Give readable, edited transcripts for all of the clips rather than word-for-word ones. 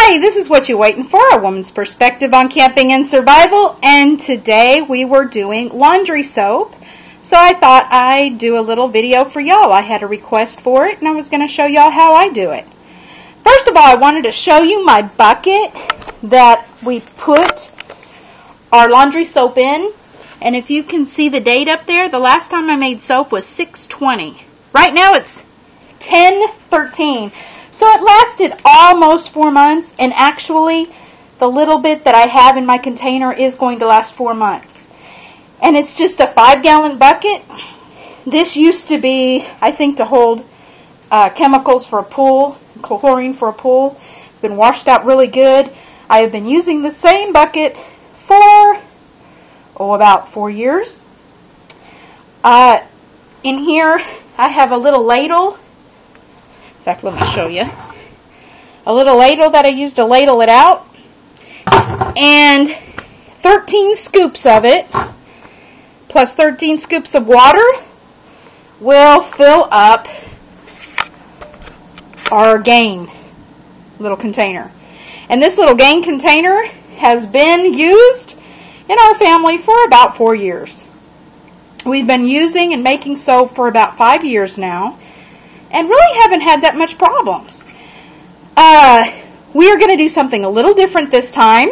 Hi, this is What You Waiting For, a woman's perspective on camping and survival, and today we were doing laundry soap, so I thought I'd do a little video for y'all. I had a request for it, and I was going to show y'all how I do it. First of all, I wanted to show you my bucket that we put our laundry soap in, and if you can see the date up there, the last time I made soap was 6/20. Right now it's 10/13. So it lasted almost 4 months, and actually the little bit that I have in my container is going to last 4 months. And it's just a 5-gallon bucket. This used to be, I think, to hold chemicals for a pool, chlorine for a pool. It's been washed out really good. I have been using the same bucket for, about 4 years. In here I have a little ladle. In fact, let me show you. A little ladle that I use to ladle it out. And 13 scoops of it, plus 13 scoops of water, will fill up our gain little container. And this little gain container has been used in our family for about 4 years. We've been using and making soap for about 5 years now, and really haven't had that much problems. We are going to do something a little different this time.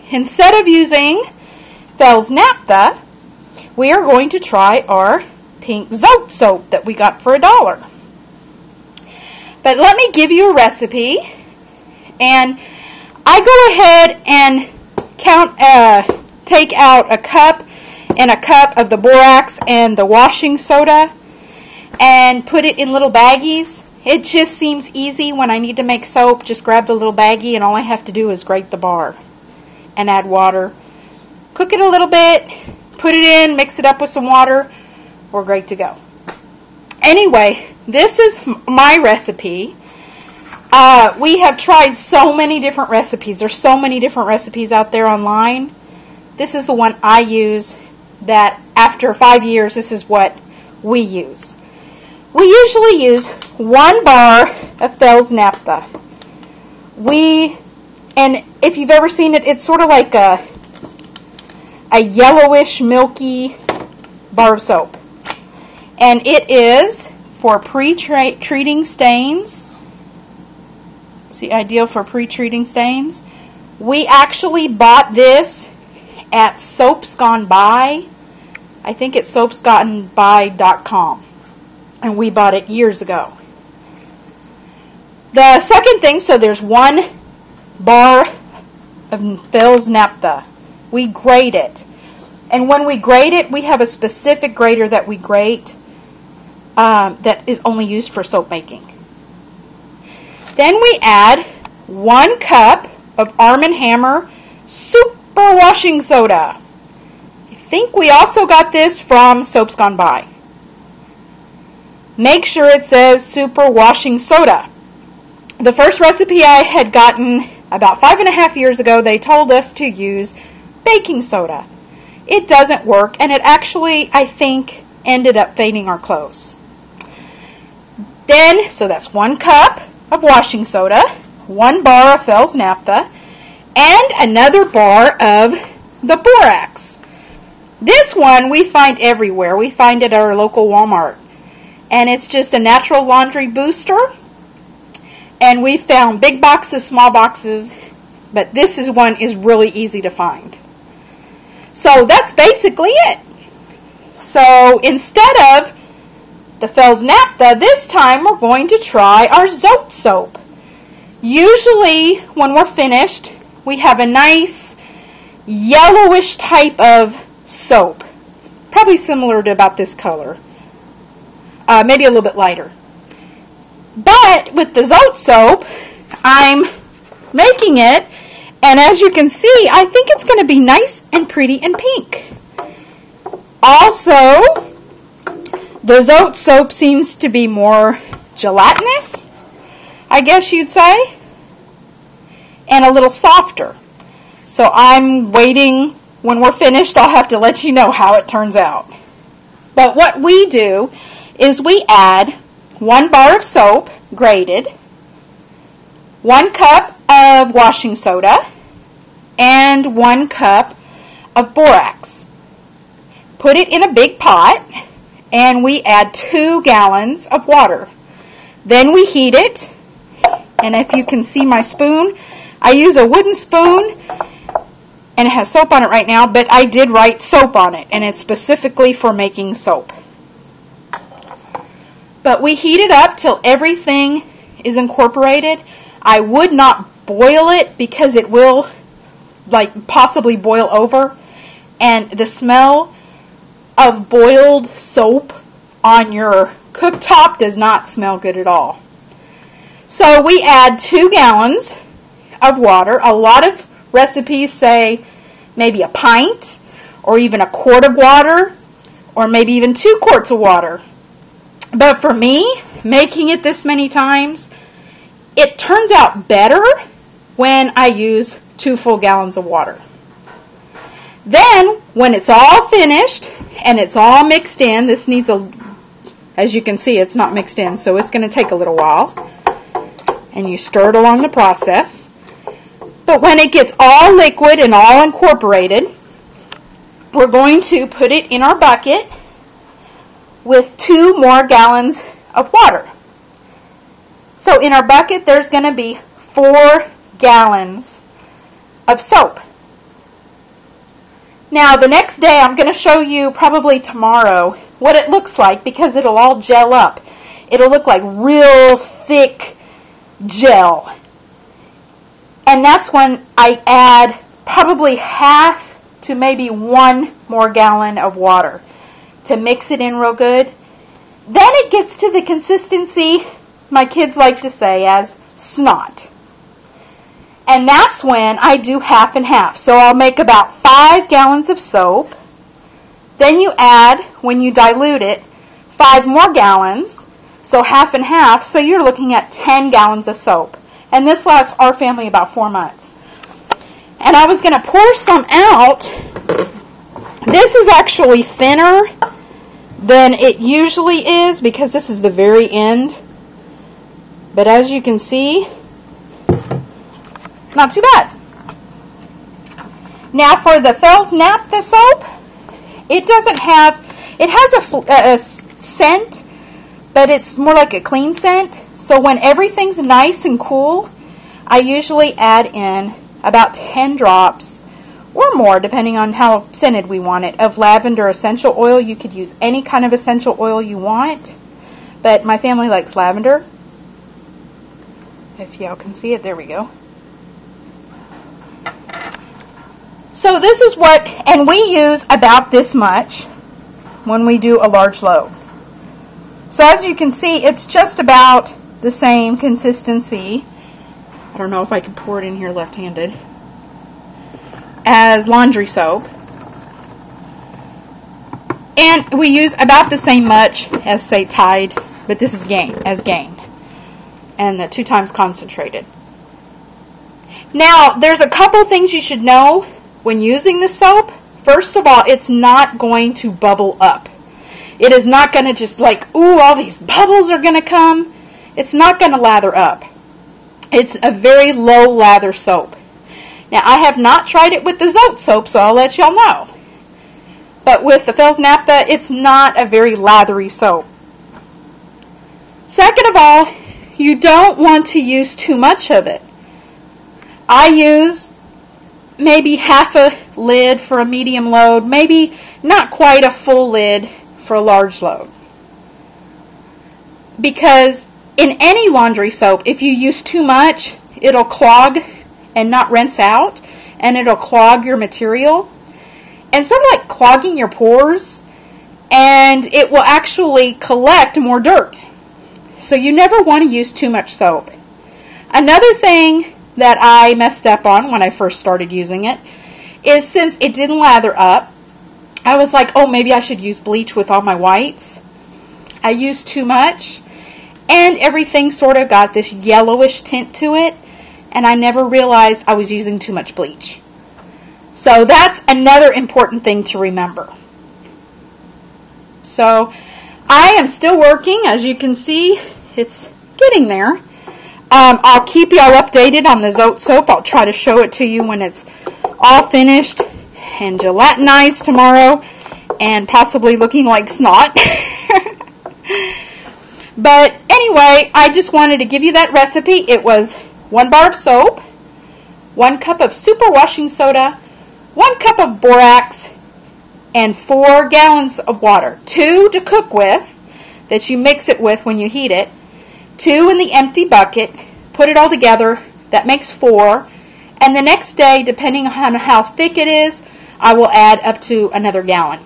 Instead of using Fels Naptha, we are going to try our pink Zote soap that we got for $1. But let me give you a recipe, and I go ahead and take out a cup and a cup of the borax and the washing soda, and put it in little baggies. It just seems easy when I need to make soap. Just grab the little baggie, and all I have to do is grate the bar and add water. Cook it a little bit, put it in, mix it up with some water. We're great to go. Anyway, this is my recipe. We have tried so many different recipes. There's so many different recipes out there online. This is the one I use, that after 5 years, this is what we use. We usually use 1 bar of Fels Naptha. And if you've ever seen it, it's sort of like a yellowish, milky bar of soap. And it is for pre-treating stains. It's the ideal for pre-treating stains. We actually bought this at Soaps Gone By. I think it's soapsgoneby.com. And we bought it years ago. The second thing, so there's 1 bar of Fels Naptha. We grate it. And when we grate it, we have a specific grater that we grate that is only used for soap making. Then we add 1 cup of Arm & Hammer Super Washing Soda. I think we also got this from Soaps Gone By. Make sure it says Super Washing Soda. The first recipe I had gotten about 5.5 years ago, they told us to use baking soda. It doesn't work, and it actually, I think, ended up fading our clothes. Then, so that's 1 cup of washing soda, 1 bar of Fels Naptha, and another bar of the borax. This one we find everywhere. We find it at our local Walmart. And it's just a natural laundry booster. And we found big boxes, small boxes, but this one is really easy to find. So that's basically it. So instead of the Fels Naptha, this time we're going to try our Zote soap. Usually when we're finished, we have a nice yellowish type of soap. Probably similar to about this color. Maybe a little bit lighter. But with the Zote soap, I'm making it, and as you can see, I think it's going to be nice and pretty and pink. Also, the Zote soap seems to be more gelatinous, I guess you'd say, and a little softer. So I'm waiting. When we're finished, I'll have to let you know how it turns out. But what we do is we add 1 bar of soap, grated, 1 cup of washing soda, and 1 cup of borax. Put it in a big pot, and we add 2 gallons of water. Then we heat it, and if you can see my spoon, I use a wooden spoon, and it has soap on it right now, but I did write soap on it, and it's specifically for making soap. But we heat it up till everything is incorporated. I would not boil it because it will possibly boil over, and the smell of boiled soap on your cooktop does not smell good at all. So we add 2 gallons of water. A lot of recipes say maybe a pint or even a quart of water or maybe even 2 quarts of water. But for me, making it this many times, it turns out better when I use 2 full gallons of water. Then, when it's all finished and it's all mixed in, this needs as you can see, it's not mixed in, so it's going to take a little while. And you stir it along the process. But when it gets all liquid and all incorporated, we're going to put it in our bucket with 2 more gallons of water. So in our bucket, there's going to be 4 gallons of soap. Now, the next day, I'm going to show you, probably tomorrow, what it looks like, because it'll all gel up. It'll look like real thick gel. And that's when I add probably half to maybe 1 more gallon of water to mix it in real good. Then it gets to the consistency my kids like to say as snot. And that's when I do half and half. So I'll make about 5 gallons of soap. Then you add, when you dilute it, 5 more gallons. So half and half. So you're looking at 10 gallons of soap. And this lasts our family about 4 months. And I was going to pour some out. This is actually thinner than it usually is because this is the very end. But as you can see, not too bad. Now for the Fels Naptha soap, it has a scent, but it's more like a clean scent. So when everything's nice and cool, I usually add in about 10 drops or more, depending on how scented we want it, of lavender essential oil. You could use any kind of essential oil you want, but my family likes lavender. If y'all can see it, there we go. So this is and we use about this much when we do a large load. So as you can see, it's just about the same consistency. I don't know if I can pour it in here left-handed. As laundry soap. And we use about the same much as, say, Tide, but this is Gain. And the 2 times concentrated. Now, there's a couple things you should know when using the soap. First of all, it's not going to bubble up. It is not going to just all these bubbles are going to come. It's not going to lather up. It's a very low lather soap. Now, I have not tried it with the Zote soap, so I'll let y'all know. But with the Fels Naptha, it's not a very lathery soap. Second of all, you don't want to use too much of it. I use maybe half a lid for a medium load, maybe not quite a full lid for a large load. Because in any laundry soap, if you use too much, it'll clog and not rinse out, and it'll clog your material. And sort of like clogging your pores, and it will actually collect more dirt. So you never want to use too much soap. Another thing that I messed up on when I first started using it is, since it didn't lather up, I was like, oh, maybe I should use bleach with all my whites. I used too much, and everything sort of got this yellowish tint to it, and I never realized I was using too much bleach. So that's another important thing to remember. So I am still working. As you can see, it's getting there. I'll keep y'all updated on the Zote Soap. I'll try to show it to you when it's all finished and gelatinized tomorrow and possibly looking like snot. But anyway, I just wanted to give you that recipe. It was 1 bar of soap, 1 cup of super washing soda, 1 cup of borax, and 4 gallons of water. 2 to cook with, that you mix it with when you heat it, 2 in the empty bucket. Put it all together. That makes 4. And the next day, depending on how thick it is, I will add up to another gallon.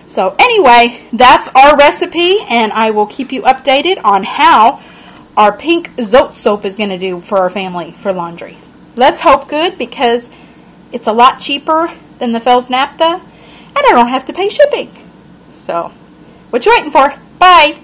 So anyway, that's our recipe, and I will keep you updated on how our pink Zote Soap is going to do for our family for laundry. Let's hope good, because it's a lot cheaper than the Fels Naptha, and I don't have to pay shipping. So, what you waiting for? Bye!